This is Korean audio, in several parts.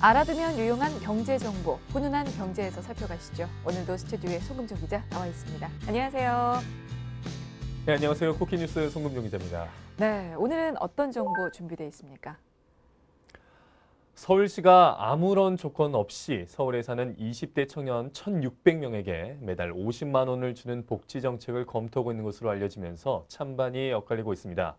알아두면 유용한 경제 정보, 훈훈한 경제에서 살펴가시죠. 오늘도 스튜디오에 송금종 기자 나와 있습니다. 안녕하세요. 네, 안녕하세요. 쿠키뉴스 송금종 기자입니다. 네, 오늘은 어떤 정보 준비되어 있습니까? 서울시가 아무런 조건 없이 서울에 사는 20대 청년 1,600명에게 매달 50만 원을 주는 복지 정책을 검토하고 있는 것으로 알려지면서 찬반이 엇갈리고 있습니다.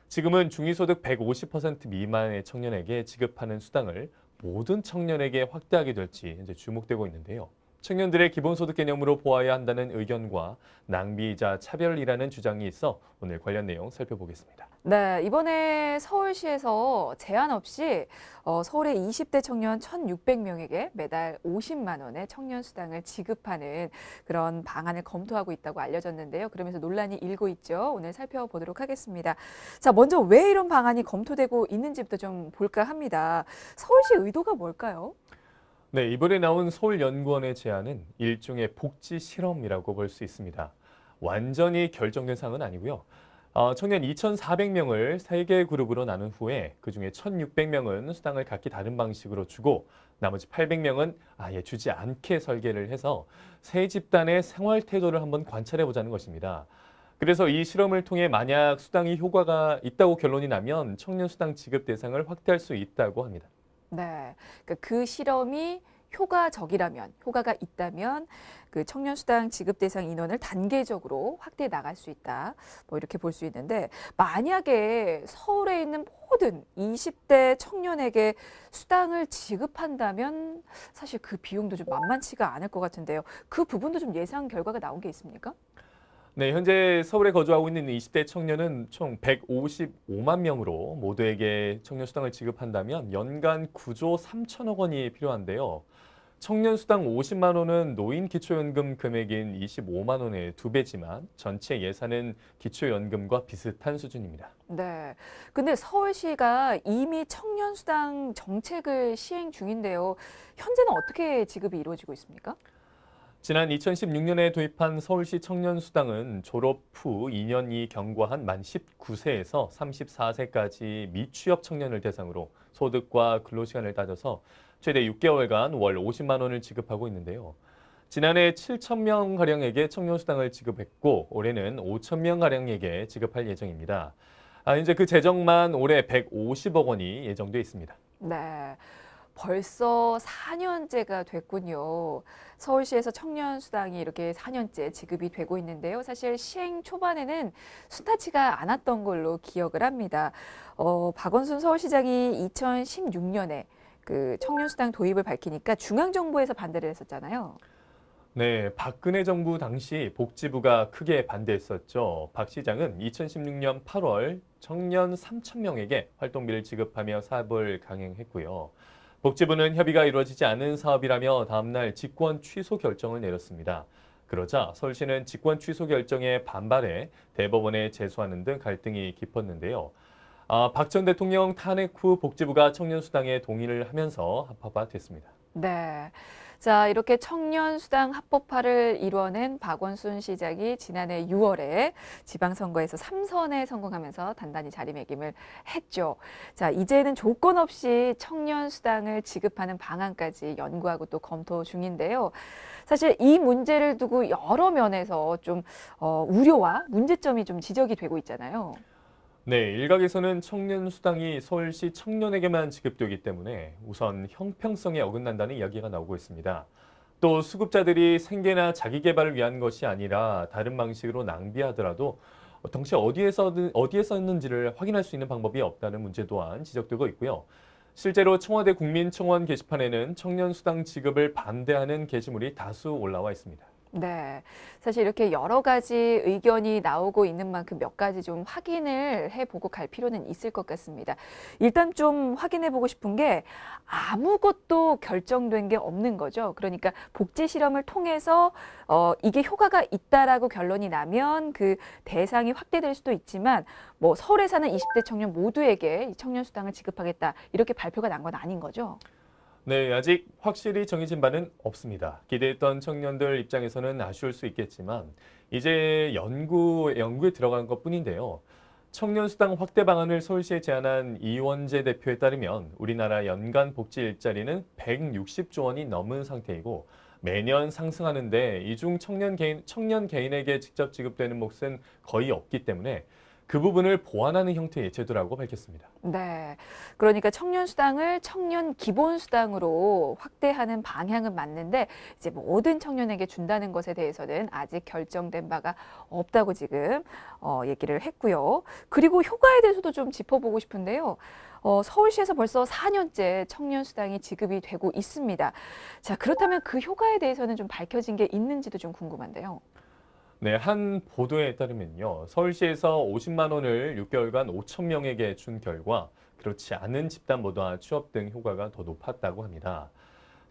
지금은 중위소득 150% 미만의 청년에게 지급하는 수당을 모든 청년에게 확대하게 될지 현재 주목되고 있는데요. 청년들의 기본소득 개념으로 보아야 한다는 의견과 낭비이자 차별이라는 주장이 있어 오늘 관련 내용 살펴보겠습니다. 네, 이번에 서울시에서 제한 없이 서울의 20대 청년 1,600명에게 매달 50만 원의 청년 수당을 지급하는 그런 방안을 검토하고 있다고 알려졌는데요. 그러면서 논란이 일고 있죠. 오늘 살펴보도록 하겠습니다. 자, 먼저 왜 이런 방안이 검토되고 있는지부터 좀 볼까 합니다. 서울시 의도가 뭘까요? 네, 이번에 나온 서울연구원의 제안은 일종의 복지 실험이라고 볼 수 있습니다. 완전히 결정된 사항은 아니고요. 청년 2,400명을 3개 그룹으로 나눈 후에 그중에 1,600명은 수당을 각기 다른 방식으로 주고 나머지 800명은 아예 주지 않게 설계를 해서 세 집단의 생활 태도를 한번 관찰해 보자는 것입니다. 그래서 이 실험을 통해 만약 수당이 효과가 있다고 결론이 나면 청년 수당 지급 대상을 확대할 수 있다고 합니다. 네, 그러니까 그 실험이 효과적이라면, 효과가 있다면 그 청년수당 지급 대상 인원을 단계적으로 확대해 나갈 수 있다. 뭐 이렇게 볼 수 있는데 만약에 서울에 있는 모든 20대 청년에게 수당을 지급한다면 사실 그 비용도 좀 만만치가 않을 것 같은데요. 그 부분도 좀 예상 결과가 나온 게 있습니까? 네, 현재 서울에 거주하고 있는 20대 청년은 총 155만 명으로 모두에게 청년 수당을 지급한다면 연간 9조 3천억 원이 필요한데요. 청년 수당 50만 원은 노인 기초연금 금액인 25만 원의 2배지만 전체 예산은 기초연금과 비슷한 수준입니다. 네. 근데 서울시가 이미 청년수당 정책을 시행 중인데요. 현재는 어떻게 지급이 이루어지고 있습니까? 지난 2016년에 도입한 서울시 청년수당은 졸업 후 2년이 경과한 만 19세에서 34세까지 미취업 청년을 대상으로 소득과 근로시간을 따져서 최대 6개월간 월 50만 원을 지급하고 있는데요. 지난해 7천 명가량에게 청년수당을 지급했고 올해는 5천 명가량에게 지급할 예정입니다. 현재 그 재정만 올해 150억 원이 예정돼 있습니다. 네. 벌써 4년째가 됐군요. 서울시에서 청년수당이 이렇게 4년째 지급이 되고 있는데요. 사실 시행 초반에는 순탄치가 않았던 걸로 기억을 합니다. 박원순 서울시장이 2016년에 그 청년수당 도입을 밝히니까 중앙정부에서 반대를 했었잖아요. 네, 박근혜 정부 당시 복지부가 크게 반대했었죠. 박 시장은 2016년 8월 청년 3천 명에게 활동비를 지급하며 사업을 강행했고요. 복지부는 협의가 이루어지지 않은 사업이라며 다음날 직권 취소 결정을 내렸습니다. 그러자 서울시는 직권 취소 결정에 반발해 대법원에 제소하는 등 갈등이 깊었는데요. 박 전 대통령 탄핵 후 복지부가 청년수당에 동의를 하면서 합법화됐습니다. 네. 자, 이렇게 청년수당 합법화를 이뤄낸 박원순 시장이 지난해 6월에 지방선거에서 3선에 성공하면서 단단히 자리매김을 했죠. 자, 이제는 조건 없이 청년수당을 지급하는 방안까지 연구하고 또 검토 중인데요. 사실 이 문제를 두고 여러 면에서 좀 우려와 문제점이 좀 지적이 되고 있잖아요. 네, 일각에서는 청년 수당이 서울시 청년에게만 지급되기 때문에 우선 형평성에 어긋난다는 이야기가 나오고 있습니다. 또 수급자들이 생계나 자기 개발을 위한 것이 아니라 다른 방식으로 낭비하더라도 당시 어디에 썼는지를 확인할 수 있는 방법이 없다는 문제 또한 지적되고 있고요. 실제로 청와대 국민청원 게시판에는 청년 수당 지급을 반대하는 게시물이 다수 올라와 있습니다. 네. 사실 이렇게 여러 가지 의견이 나오고 있는 만큼 몇 가지 좀 확인을 해보고 갈 필요는 있을 것 같습니다. 일단 좀 확인해 보고 싶은 게 아무것도 결정된 게 없는 거죠. 그러니까 복지 실험을 통해서 이게 효과가 있다라고 결론이 나면 그 대상이 확대될 수도 있지만 뭐 서울에 사는 20대 청년 모두에게 이 청년 수당을 지급하겠다 이렇게 발표가 난 건 아닌 거죠. 네, 아직 확실히 정해진 바는 없습니다. 기대했던 청년들 입장에서는 아쉬울 수 있겠지만 이제 연구에 들어간 것뿐인데요. 청년 수당 확대 방안을 서울시에 제안한 이원재 대표에 따르면 우리나라 연간 복지 일자리는 160조 원이 넘은 상태이고 매년 상승하는데 이 중 청년 개인에게 직접 지급되는 몫은 거의 없기 때문에 그 부분을 보완하는 형태의 제도라고 밝혔습니다. 네. 그러니까 청년 수당을 청년 기본 수당으로 확대하는 방향은 맞는데 이제 모든 청년에게 준다는 것에 대해서는 아직 결정된 바가 없다고 지금 얘기를 했고요. 그리고 효과에 대해서도 좀 짚어보고 싶은데요. 서울시에서 벌써 4년째 청년 수당이 지급이 되고 있습니다. 자, 그렇다면 그 효과에 대해서는 좀 밝혀진 게 있는지도 좀 궁금한데요. 네, 한 보도에 따르면요. 서울시에서 50만 원을 6개월간 5천 명에게 준 결과 그렇지 않은 집단보다 취업 등 효과가 더 높았다고 합니다.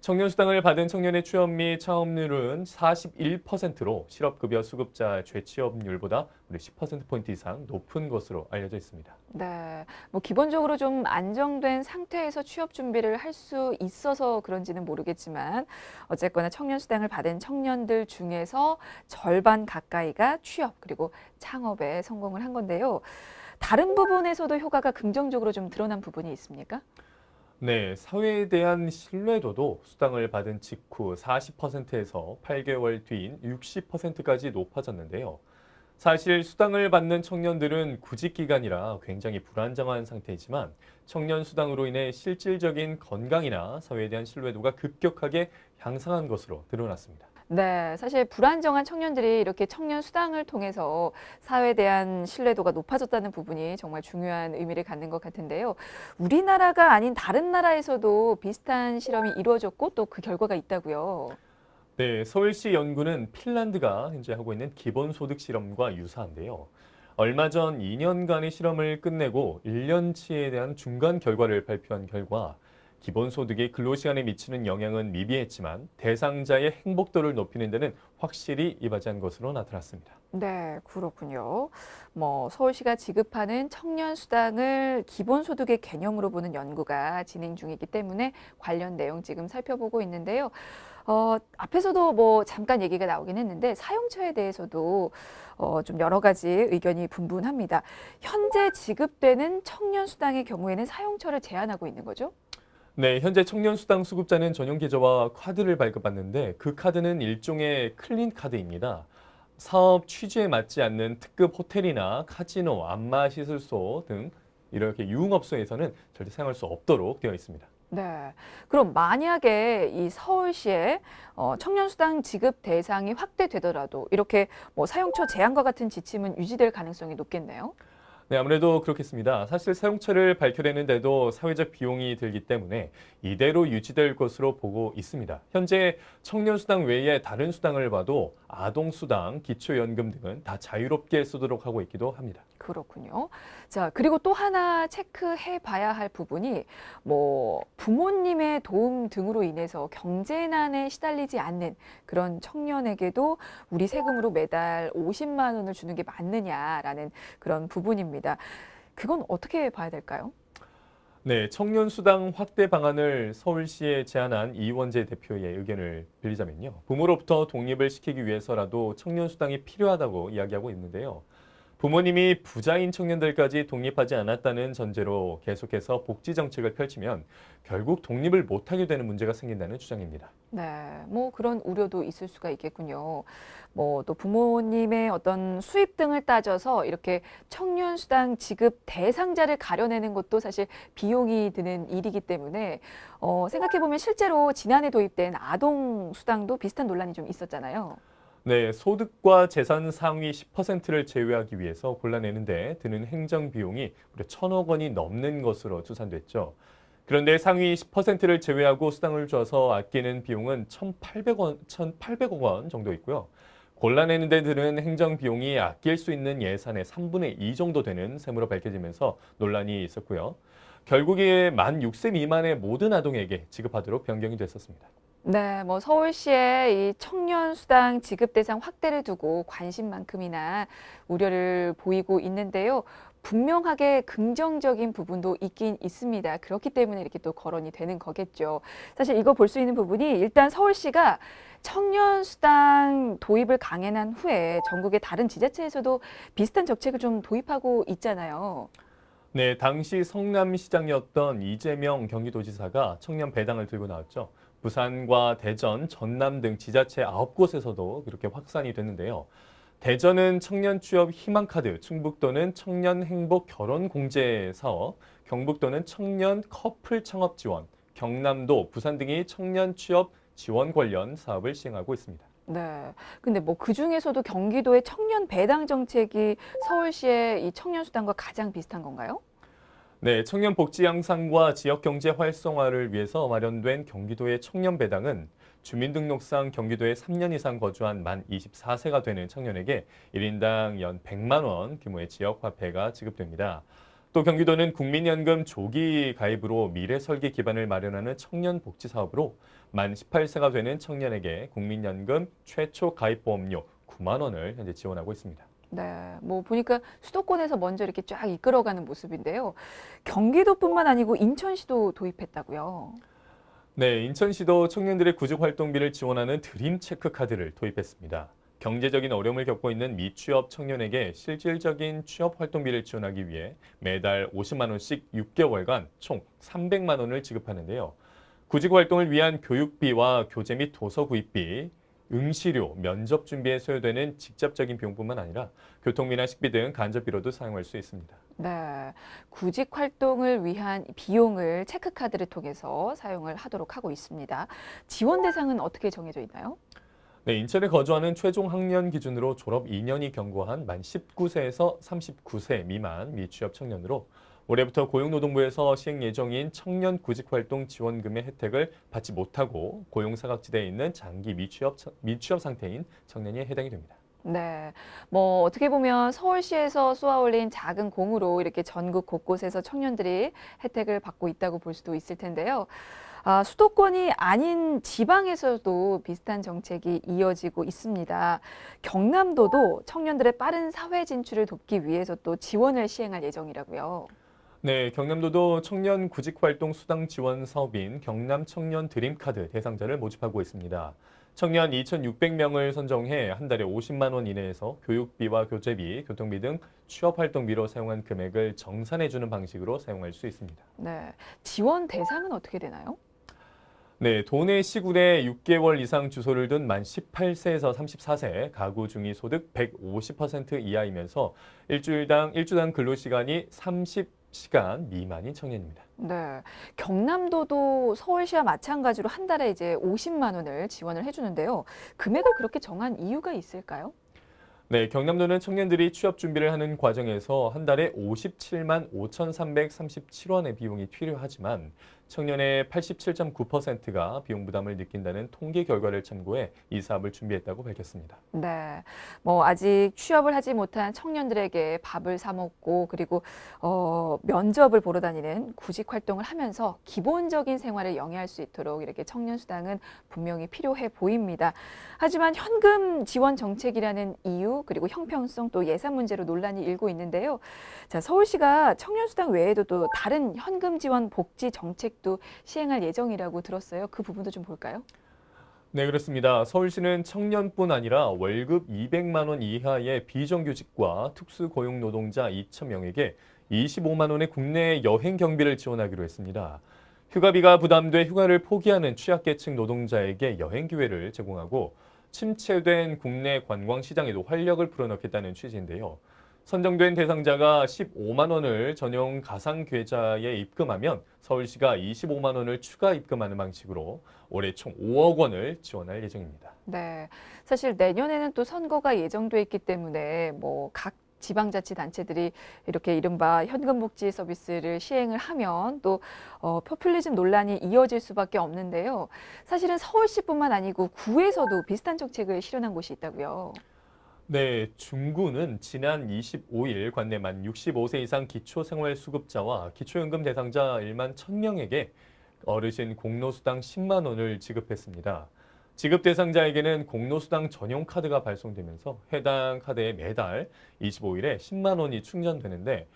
청년 수당을 받은 청년의 취업 및 창업률은 41%로 실업급여 수급자 재취업률보다 무려 10%포인트 이상 높은 것으로 알려져 있습니다. 네, 기본적으로 좀 안정된 상태에서 취업 준비를 할 수 있어서 그런지는 모르겠지만 어쨌거나 청년 수당을 받은 청년들 중에서 절반 가까이가 취업 그리고 창업에 성공을 한 건데요. 다른 부분에서도 효과가 긍정적으로 좀 드러난 부분이 있습니까? 네, 사회에 대한 신뢰도도 수당을 받은 직후 40%에서 8개월 뒤인 60%까지 높아졌는데요. 사실 수당을 받는 청년들은 구직 기간이라 굉장히 불안정한 상태이지만 청년 수당으로 인해 실질적인 건강이나 사회에 대한 신뢰도가 급격하게 향상한 것으로 드러났습니다. 네, 사실 불안정한 청년들이 이렇게 청년 수당을 통해서 사회에 대한 신뢰도가 높아졌다는 부분이 정말 중요한 의미를 갖는 것 같은데요. 우리나라가 아닌 다른 나라에서도 비슷한 실험이 이루어졌고 또 그 결과가 있다고요. 네, 서울시 연구는 핀란드가 현재 하고 있는 기본소득 실험과 유사한데요. 얼마 전 2년간의 실험을 끝내고 1년치에 대한 중간 결과를 발표한 결과 기본소득이 근로시간에 미치는 영향은 미비했지만 대상자의 행복도를 높이는 데는 확실히 이바지한 것으로 나타났습니다. 네, 그렇군요. 서울시가 지급하는 청년 수당을 기본소득의 개념으로 보는 연구가 진행 중이기 때문에 관련 내용 지금 살펴보고 있는데요. 앞에서도 잠깐 얘기가 나오긴 했는데 사용처에 대해서도 좀 여러 가지 의견이 분분합니다. 현재 지급되는 청년 수당의 경우에는 사용처를 제한하고 있는 거죠? 네, 현재 청년 수당 수급자는 전용 계좌와 카드를 발급받는데 그 카드는 일종의 클린 카드입니다. 사업 취지에 맞지 않는 특급 호텔이나 카지노, 안마시설소 등 이렇게 유흥업소에서는 절대 사용할 수 없도록 되어 있습니다. 네. 그럼 만약에 이 서울시에 청년수당 지급 대상이 확대되더라도 이렇게 사용처 제한과 같은 지침은 유지될 가능성이 높겠네요. 네, 아무래도 그렇겠습니다. 사실 사용처를 밝혀내는데도 사회적 비용이 들기 때문에 이대로 유지될 것으로 보고 있습니다. 현재 청년수당 외에 다른 수당을 봐도 아동수당, 기초연금 등은 다 자유롭게 쓰도록 하고 있기도 합니다. 그렇군요. 자, 그리고 또 하나 체크해 봐야 할 부분이 부모님의 도움 등으로 인해서 경제난에 시달리지 않는 그런 청년에게도 우리 세금으로 매달 50만 원을 주는 게 맞느냐라는 그런 부분입니다. 그건 어떻게 봐야 될까요? 네, 청년수당 확대 방안을 서울시에 제안한 이원재 대표의 의견을 빌리자면요. 부모로부터 독립을 시키기 위해서라도 청년수당이 필요하다고 이야기하고 있는데요. 부모님이 부자인 청년들까지 독립하지 않았다는 전제로 계속해서 복지 정책을 펼치면 결국 독립을 못하게 되는 문제가 생긴다는 주장입니다. 네, 그런 우려도 있을 수가 있겠군요. 또 부모님의 어떤 수입 등을 따져서 이렇게 청년수당 지급 대상자를 가려내는 것도 사실 비용이 드는 일이기 때문에 생각해보면 실제로 지난해 도입된 아동수당도 비슷한 논란이 좀 있었잖아요. 네, 소득과 재산 상위 10%를 제외하기 위해서 골라내는데 드는 행정 비용이 무려 1,000억 원이 넘는 것으로 추산됐죠. 그런데 상위 10%를 제외하고 수당을 줘서 아끼는 비용은 1,800억 원 정도 있고요. 골라내는 데 드는 행정 비용이 아낄 수 있는 예산의 3분의 2 정도 되는 셈으로 밝혀지면서 논란이 있었고요. 결국에 만 6세 미만의 모든 아동에게 지급하도록 변경이 됐었습니다. 네, 서울시의 이 청년 수당 지급 대상 확대를 두고 관심만큼이나 우려를 보이고 있는데요. 분명하게 긍정적인 부분도 있긴 있습니다. 그렇기 때문에 이렇게 또 거론이 되는 거겠죠. 사실 이거 볼 수 있는 부분이 일단 서울시가 청년수당 도입을 강행한 후에 전국의 다른 지자체에서도 비슷한 정책을 좀 도입하고 있잖아요. 네, 당시 성남시장이었던 이재명 경기도지사가 청년 배당을 들고 나왔죠. 부산과 대전, 전남 등 지자체 9곳에서도 그렇게 확산이 됐는데요. 대전은 청년 취업 희망카드, 충북도는 청년 행복 결혼 공제 사업, 경북도는 청년 커플 창업 지원, 경남도, 부산 등이 청년 취업 지원 관련 사업을 시행하고 있습니다. 네. 근데 뭐 그중에서도 경기도의 청년 배당 정책이 서울시의 이 청년 수당과 가장 비슷한 건가요? 네, 청년 복지 향상과 지역 경제 활성화를 위해서 마련된 경기도의 청년 배당은 주민등록상 경기도에 3년 이상 거주한 만 24세가 되는 청년에게 1인당 연 100만 원 규모의 지역 화폐가 지급됩니다. 또 경기도는 국민연금 조기 가입으로 미래 설계 기반을 마련하는 청년 복지 사업으로 만 18세가 되는 청년에게 국민연금 최초 가입 보험료 9만 원을 현재 지원하고 있습니다. 네, 뭐 보니까 수도권에서 먼저 이렇게 쫙 이끌어가는 모습인데요. 경기도뿐만 아니고 인천시도 도입했다고요. 네, 인천시도 청년들의 구직 활동비를 지원하는 드림 체크 카드를 도입했습니다. 경제적인 어려움을 겪고 있는 미취업 청년에게 실질적인 취업 활동비를 지원하기 위해 매달 50만 원씩 6개월간 총 300만 원을 지급하는데요. 구직 활동을 위한 교육비와 교재 및 도서 구입비, 응시료, 면접 준비에 소요되는 직접적인 비용뿐만 아니라 교통비나 식비 등 간접비로도 사용할 수 있습니다. 네, 구직 활동을 위한 비용을 체크카드를 통해서 사용을 하도록 하고 있습니다. 지원 대상은 어떻게 정해져 있나요? 네, 인천에 거주하는 최종 학년 기준으로 졸업 2년이 경과한 만 19세에서 39세 미만 미취업 청년으로 올해부터 고용노동부에서 시행 예정인 청년 구직활동 지원금의 혜택을 받지 못하고 고용사각지대에 있는 장기 미취업 상태인 청년이 해당이 됩니다. 네, 뭐 어떻게 보면 서울시에서 쏘아올린 작은 공으로 이렇게 전국 곳곳에서 청년들이 혜택을 받고 있다고 볼 수도 있을 텐데요. 수도권이 아닌 지방에서도 비슷한 정책이 이어지고 있습니다. 경남도도 청년들의 빠른 사회 진출을 돕기 위해서 또 지원을 시행할 예정이라고요. 네, 경남도도 청년 구직활동 수당 지원 사업인 경남 청년 드림카드 대상자를 모집하고 있습니다. 청년 2,600명을 선정해 한 달에 50만 원 이내에서 교육비와 교재비, 교통비 등 취업활동비로 사용한 금액을 정산해주는 방식으로 사용할 수 있습니다. 네, 지원 대상은 어떻게 되나요? 네, 도내 시군에 6개월 이상 주소를 둔 만 18세에서 34세, 가구 중위 소득 150% 이하이면서 일주당 근로시간이 30시간 미만인 청년입니다. 네, 경남도도 서울시와 마찬가지로 한 달에 이제 50만 원을 지원을 해주는데요. 금액을 그렇게 정한 이유가 있을까요? 네, 경남도는 청년들이 취업 준비를 하는 과정에서 한 달에 57만 5,337원의 비용이 필요하지만 청년의 87.9%가 비용 부담을 느낀다는 통계 결과를 참고해 이 사업을 준비했다고 밝혔습니다. 네, 뭐 아직 취업을 하지 못한 청년들에게 밥을 사 먹고 그리고 면접을 보러 다니는 구직 활동을 하면서 기본적인 생활을 영위할 수 있도록 이렇게 청년 수당은 분명히 필요해 보입니다. 하지만 현금 지원 정책이라는 이유 그리고 형평성 또 예산 문제로 논란이 일고 있는데요. 자, 서울시가 청년 수당 외에도 또 다른 현금 지원 복지 정책도 시행할 예정이라고 들었어요. 그 부분도 좀 볼까요? 네, 그렇습니다. 서울시는 청년뿐 아니라 월급 200만 원 이하의 비정규직과 특수고용 노동자 2,000명에게 25만 원의 국내 여행 경비를 지원하기로 했습니다. 휴가비가 부담돼 휴가를 포기하는 취약계층 노동자에게 여행 기회를 제공하고 침체된 국내 관광 시장에도 활력을 불어넣겠다는 취지인데요. 선정된 대상자가 15만 원을 전용 가상 계좌에 입금하면 서울시가 25만 원을 추가 입금하는 방식으로 올해 총 5억 원을 지원할 예정입니다. 네, 사실 내년에는 또 선거가 예정돼 있기 때문에 뭐 각 지방자치단체들이 이렇게 이른바 현금복지 서비스를 시행을 하면 또 포퓰리즘 논란이 이어질 수밖에 없는데요. 사실은 서울시뿐만 아니고 구에서도 비슷한 정책을 실현한 곳이 있다고요. 네, 중구는 지난 25일 관내 만 65세 이상 기초생활수급자와 기초연금 대상자 1만 1,000명에게 어르신 공로수당 10만 원을 지급했습니다. 지급 대상자에게는 공로수당 전용 카드가 발송되면서 해당 카드에 매달 25일에 10만 원이 충전되는데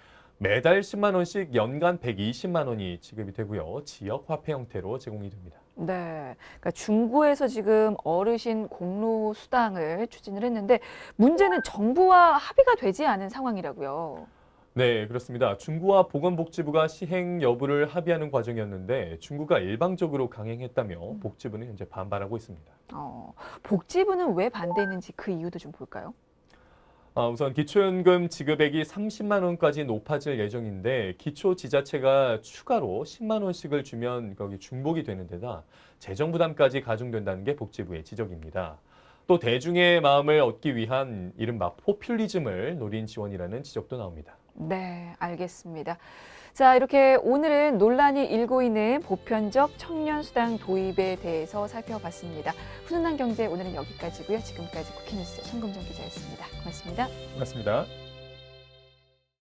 매달 10만 원씩 연간 120만 원이 지급이 되고요. 지역 화폐 형태로 제공이 됩니다. 네. 그러니까 중구에서 지금 어르신 공로 수당을 추진을 했는데 문제는 정부와 합의가 되지 않은 상황이라고요. 네, 그렇습니다. 중구와 보건복지부가 시행 여부를 합의하는 과정이었는데 중구가 일방적으로 강행했다며 복지부는 현재 반발하고 있습니다. 복지부는 왜 반대했는지 그 이유도 좀 볼까요? 우선 기초연금 지급액이 30만 원까지 높아질 예정인데 기초 지자체가 추가로 10만 원씩을 주면 거기 중복이 되는 데다 재정 부담까지 가중된다는 게 복지부의 지적입니다. 또 대중의 마음을 얻기 위한 이른바 포퓰리즘을 노린 지원이라는 지적도 나옵니다. 네, 알겠습니다. 자, 이렇게 오늘은 논란이 일고 있는 보편적 청년수당 도입에 대해서 살펴봤습니다. 훈훈한 경제 오늘은 여기까지고요. 지금까지 국회뉴스 송금정 기자였습니다. 고맙습니다. 고맙습니다.